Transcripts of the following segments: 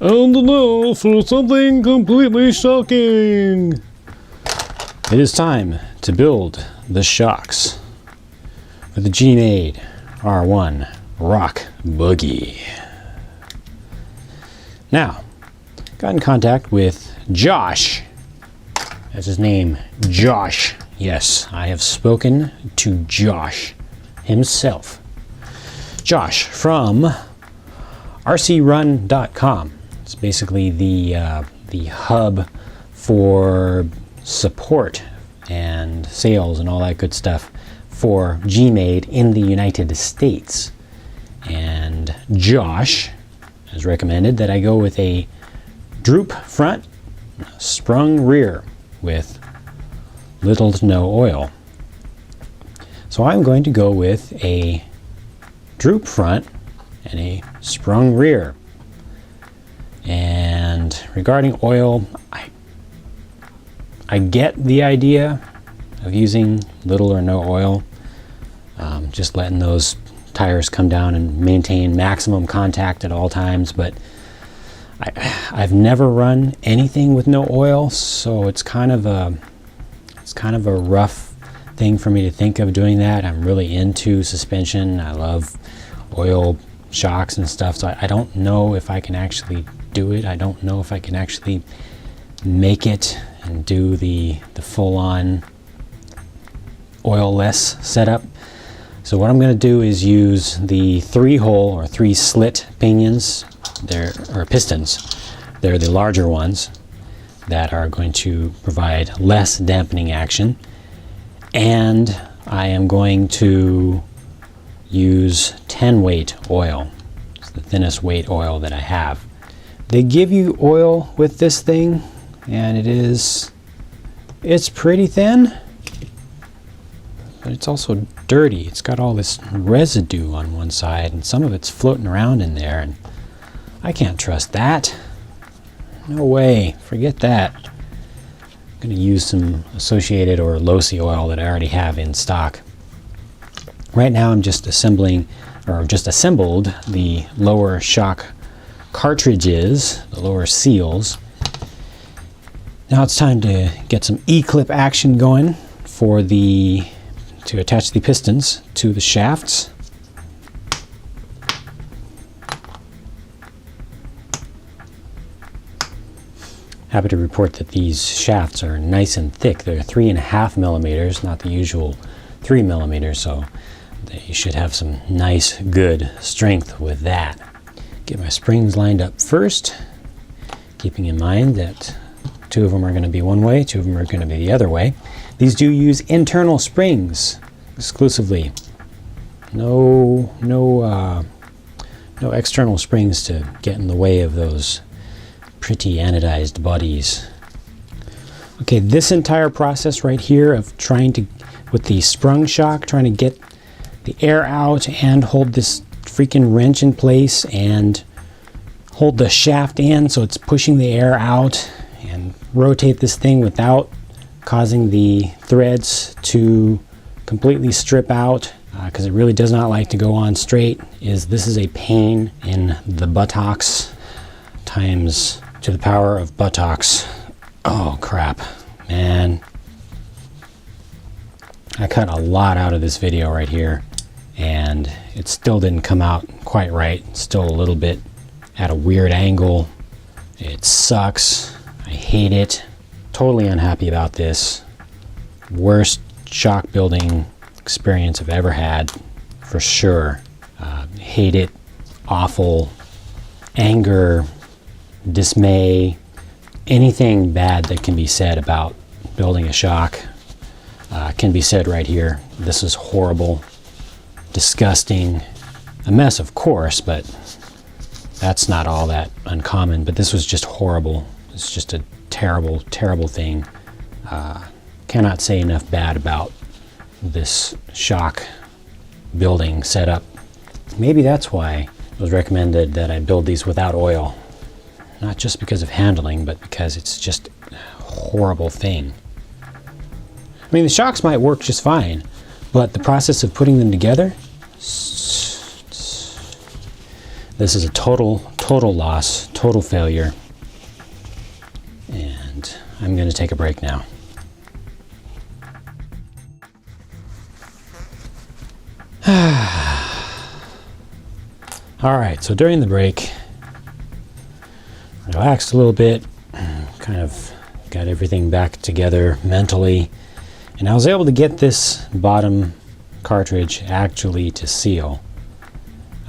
And now for something completely shocking. It is time to build the shocks for the Made R1 Rock Buggy. Now, got in contact with Josh. That's his name, Josh. Yes, I have spoken to Josh himself. Josh from rcrun.com. It's basically the hub for support and sales and all that good stuff for Made in the United States. And Josh has recommended that I go with a droop front, sprung rear with little to no oil. So I'm going to go with a droop front and a sprung rear. And regarding oil, I get the idea of using little or no oil, just letting those tires come down and maintain maximum contact at all times, but I've never run anything with no oil, so it's kind of a rough thing for me to think of doing that. I'm really into suspension. I love oil shocks and stuff, so I don't know if I can actually do it. I don't know if I can actually make it and do the full-on oil-less setup. So what I'm going to do is use the 3-hole or 3-slit pinions, or pistons. They're the larger ones that are going to provide less dampening action, and I am going to use 10 weight oil. It's the thinnest weight oil that I have. They give you oil with this thing, and it's pretty thin, but it's also dirty. It's got all this residue on one side, and some of it's floating around in there, and I can't trust that. No way, forget that. I'm going to use some associated or Losi oil that I already have in stock. Right now I'm just assembling, or just assembled, the lower shock cartridges, the lower seals. Now it's time to get some E-clip action going to attach the pistons to the shafts. Happy to report that these shafts are nice and thick. They're 3.5 millimeters, not the usual 3 millimeters, so you should have some nice, good strength with that. Get my springs lined up first, keeping in mind that 2 of them are going to be one way, 2 of them are going to be the other way. These do use internal springs exclusively. No external springs to get in the way of those pretty anodized bodies. Okay, this entire process right here of trying to, with the sprung shock, trying to get the air out and hold this freaking wrench in place and hold the shaft in so it's pushing the air out and rotate this thing without causing the threads to completely strip out, because it really does not like to go on straight. This is a pain in the buttocks times to the power of buttocks. Oh crap, man. I cut a lot out of this video right here, and it still didn't come out quite right. It's still a little bit at a weird angle. It sucks. I hate it. Totally unhappy about this. Worst shock building experience I've ever had, for sure. Hate it. Awful. Anger, dismay, anything bad that can be said about building a shock can be said right here. This is horrible, disgusting, a mess of course, but that's not all that uncommon. But this was just horrible. It's just a terrible, terrible thing. Cannot say enough bad about this shock building setup. Maybe that's why it was recommended that I build these without oil. Not just because of handling, but because it's just a horrible thing. I mean, the shocks might work just fine, but the process of putting them together, this is a total total loss, total failure. And I'm going to take a break now. All right, so during the break, relaxed a little bit, kind of got everything back together mentally, and I was able to get this bottom cartridge actually to seal.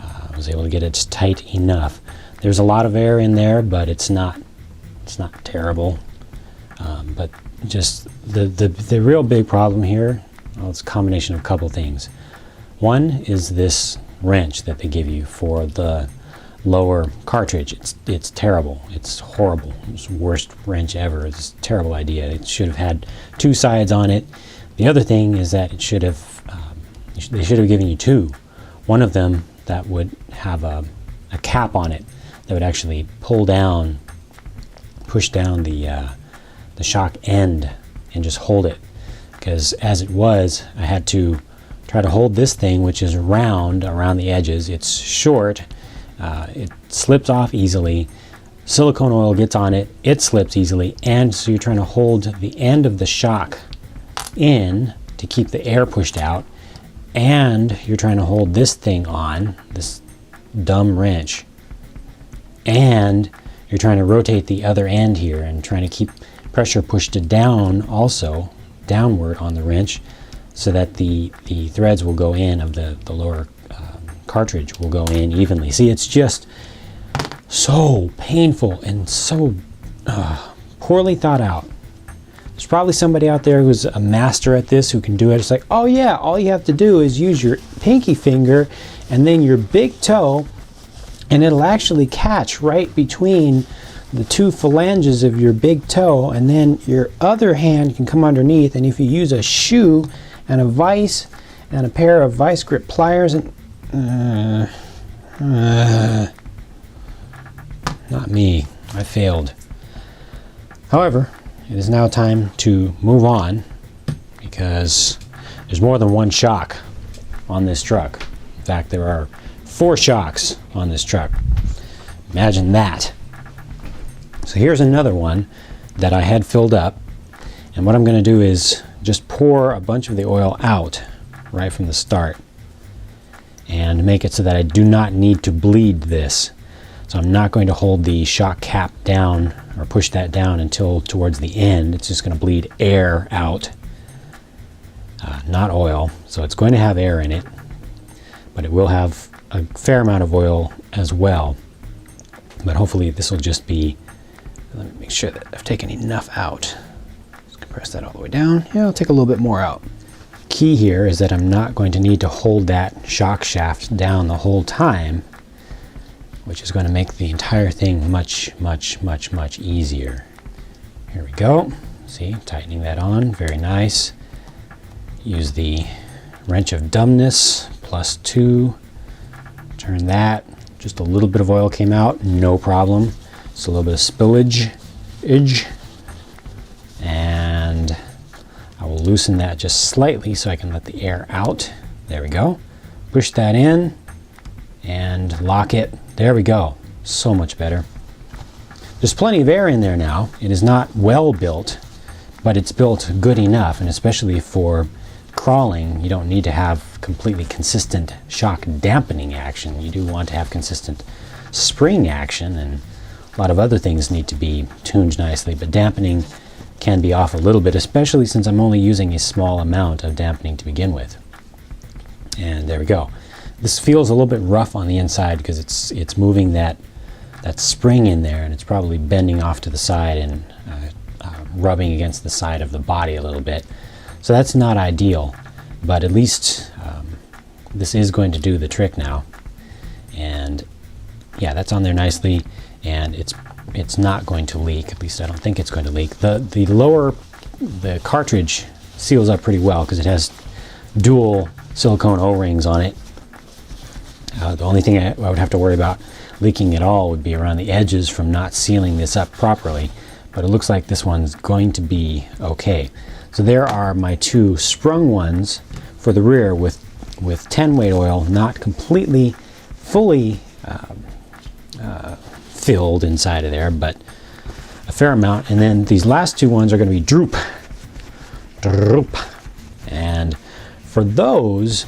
I was able to get it tight enough. There's a lot of air in there, but it's not terrible. But just the real big problem here, well, it's a combination of a couple things. One is this wrench that they give you for the lower cartridge. It's terrible. It's horrible. It's the worst wrench ever. It's a terrible idea. It should have had two sides on it. The other thing is that it should have they should have given you two. One of them that would have a cap on it that would actually pull down, push down the shock end and just hold it. Because as it was, I had to try to hold this thing, which is round around the edges. It's short. It slips off easily. Silicone oil gets on it. It slips easily. And so you're trying to hold the end of the shock in to keep the air pushed out. And you're trying to hold this thing on, this dumb wrench. And you're trying to rotate the other end here and trying to keep pressure pushed down also, downward on the wrench, so that the threads will go in of the lower cartridge will go in evenly. See, it's just so painful and so poorly thought out. There's probably somebody out there who's a master at this who can do it. It's like, oh yeah, all you have to do is use your pinky finger and then your big toe, and it'll actually catch right between the two phalanges of your big toe, and then your other hand can come underneath, and if you use a shoe and a vise and a pair of vice grip pliers and not me, I failed. However, it is now time to move on because there's more than one shock on this truck. In fact, there are 4 shocks on this truck. Imagine that. So here's another one that I had filled up, and what I'm going to do is just pour a bunch of the oil out right from the start and make it so that I do not need to bleed this. So I'm not going to hold the shock cap down or push that down until towards the end. It's just going to bleed air out, not oil. So it's going to have air in it, but it will have a fair amount of oil as well. But hopefully this will just be, let me make sure that I've taken enough out. Just compress that all the way down. Yeah, I'll take a little bit more out. Key here is that I'm not going to need to hold that shock shaft down the whole time, which is going to make the entire thing much easier. Here we go. See, tightening that on, very nice. Use the wrench of dumbness, +2. Turn that. Just a little bit of oil came out, no problem. Just a little bit of spillage. And I will loosen that just slightly so I can let the air out. There we go. Push that in and lock it. There we go. So much better. There's plenty of air in there now. It is not well built, but it's built good enough, and especially for crawling, you don't need to have completely consistent shock dampening action. You do want to have consistent spring action, and a lot of other things need to be tuned nicely, but dampening can be off a little bit, especially since I'm only using a small amount of dampening to begin with. And there we go. This feels a little bit rough on the inside because it's moving that spring in there, and it's probably bending off to the side and rubbing against the side of the body a little bit. So that's not ideal, but at least this is going to do the trick now. And yeah, that's on there nicely, and it's not going to leak. At least I don't think it's going to leak. The cartridge seals up pretty well because it has dual silicone O-rings on it. The only thing I would have to worry about leaking at all would be around the edges from not sealing this up properly, but it looks like this one's going to be okay. So there are my 2 sprung ones for the rear with 10 weight oil, not completely fully filled inside of there, but a fair amount. And then these last two ones are going to be droop. And for those,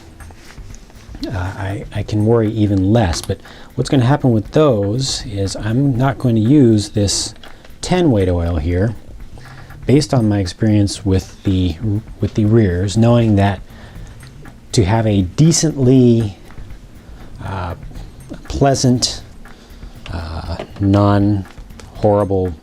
I can worry even less. But what's going to happen with those is I'm not going to use this 10 weight oil here, based on my experience with the rears, knowing that to have a decently pleasant, non-horrible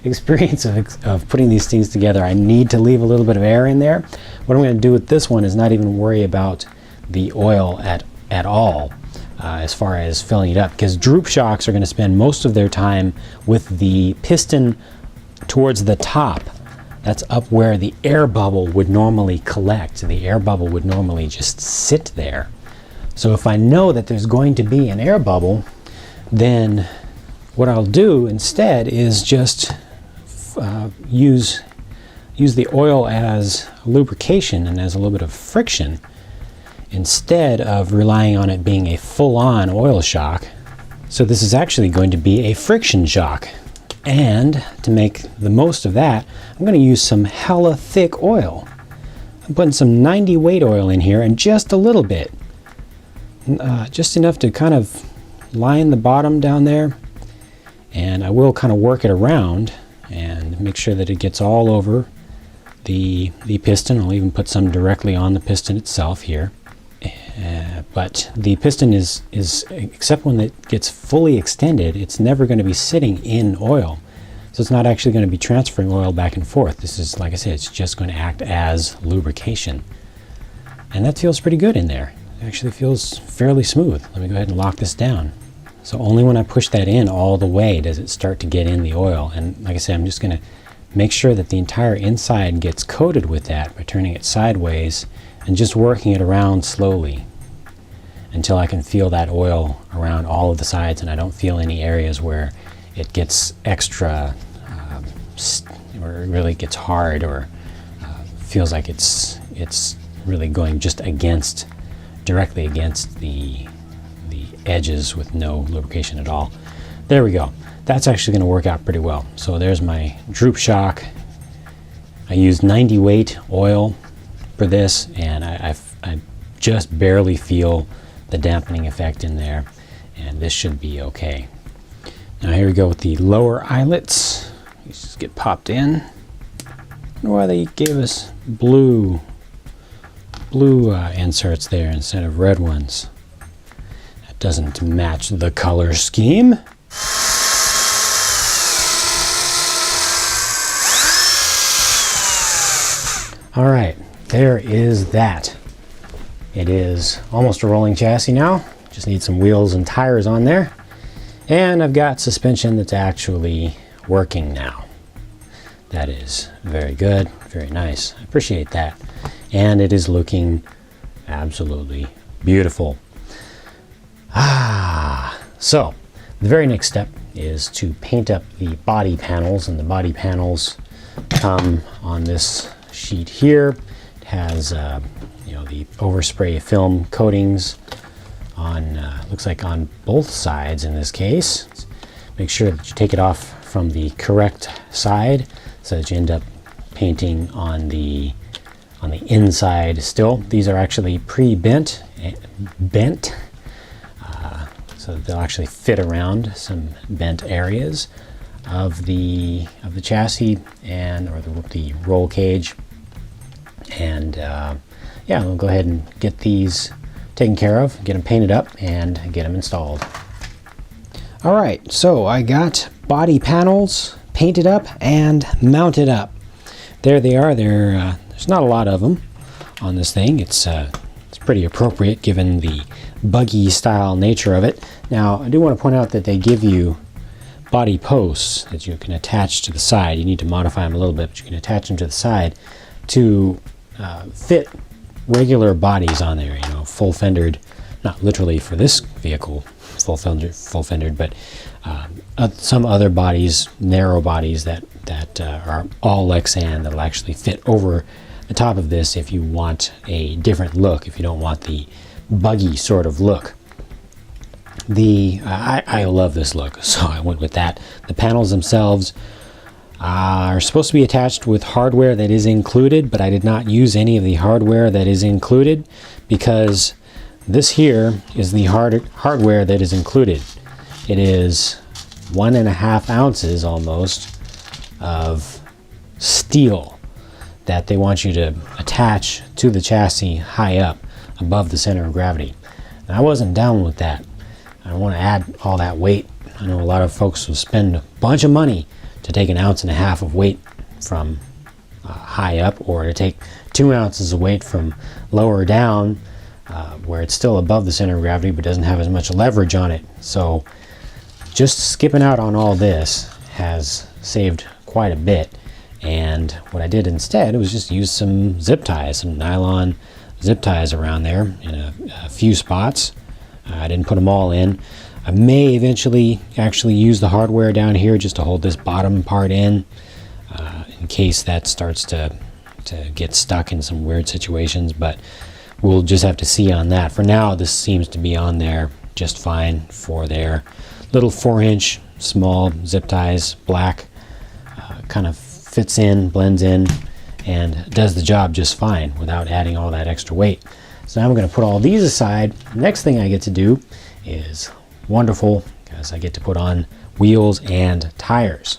experience of putting these things together, I need to leave a little bit of air in there. What I'm going to do with this one is not even worry about the oil at all as far as filling it up, because droop shocks are going to spend most of their time with the piston towards the top. That's up where the air bubble would normally collect. The air bubble would normally just sit there. So if I know that there's going to be an air bubble, then what I'll do instead is just use the oil as lubrication and as a little bit of friction, instead of relying on it being a full-on oil shock. So this is actually going to be a friction shock. And to make the most of that, I'm going to use some hella thick oil. I'm putting some 90 weight oil in here, and just a little bit. Just enough to kind of line the bottom down there. And I will kind of work it around and make sure that it gets all over the piston. I'll even put some directly on the piston itself here. But the piston is, except when it gets fully extended, it's never going to be sitting in oil. So it's not actually going to be transferring oil back and forth. This is, like I said, it's just going to act as lubrication. And that feels pretty good in there. It actually feels fairly smooth. Let me go ahead and lock this down. So only when I push that in all the way does it start to get in the oil. And like I said, I'm just going to make sure that the entire inside gets coated with that by turning it sideways and just working it around slowly until I can feel that oil around all of the sides, and I don't feel any areas where it gets extra or it really gets hard, or feels like it's really going just directly against the edges with no lubrication at all. There we go. That's actually going to work out pretty well. So there's my droop shock. I used 90 weight oil for this, and I just barely feel the dampening effect in there, and this should be okay. Now here we go with the lower eyelets. These just get popped in. I wonder why they gave us blue inserts there instead of red ones. That doesn't match the color scheme. All right, there is that. It is almost a rolling chassis now. Just need some wheels and tires on there. And I've got suspension that's actually working now. That is very good, very nice. I appreciate that. And it is looking absolutely beautiful. So the very next step is to paint up the body panels, and the body panels come on this sheet here. It has the overspray film coatings on, looks like on both sides in this case. Make sure that you take it off from the correct side so that you end up painting on the inside still. These are actually pre-bent, so that they'll actually fit around some bent areas of the chassis or the roll cage. And yeah, we'll go ahead and get these taken care of, get them painted up, and get them installed. All right, so I got body panels painted up and mounted up. There they are. There's not a lot of them on this thing. It's pretty appropriate given the buggy style nature of it. Now, I do want to point out that they give you body posts that you can attach to the side. You need to modify them a little bit, but you can attach them to the side to fit regular bodies on there, full fendered, not literally for this vehicle full fendered, but some other bodies, narrow bodies that are all Lexan that'll actually fit over the top of this if you want a different look, if you don't want the buggy sort of look. I love this look, so I went with that. The panels themselves are supposed to be attached with hardware that is included, but I did not use any of the hardware that is included because this here is the hardware that is included. It is 1.5 ounces almost of steel that they want you to attach to the chassis high up above the center of gravity. And I wasn't down with that. I don't want to add all that weight. I know a lot of folks will spend a bunch of money to take 1.5 ounces of weight from high up, or to take 2 ounces of weight from lower down where it's still above the center of gravity but doesn't have as much leverage on it. So just skipping out on all this has saved quite a bit. And what I did instead was just use some zip ties, some nylon zip ties around there in a few spots. I didn't put them all in. I may eventually actually use the hardware down here just to hold this bottom part in case that starts to get stuck in some weird situations, but we'll just have to see on that. For now, this seems to be on there just fine for their little 4-inch small zip ties, black, kind of fits in, blends in, and does the job just fine without adding all that extra weight. So now I'm going to put all these aside. The next thing I get to do is wonderful because I get to put on wheels and tires.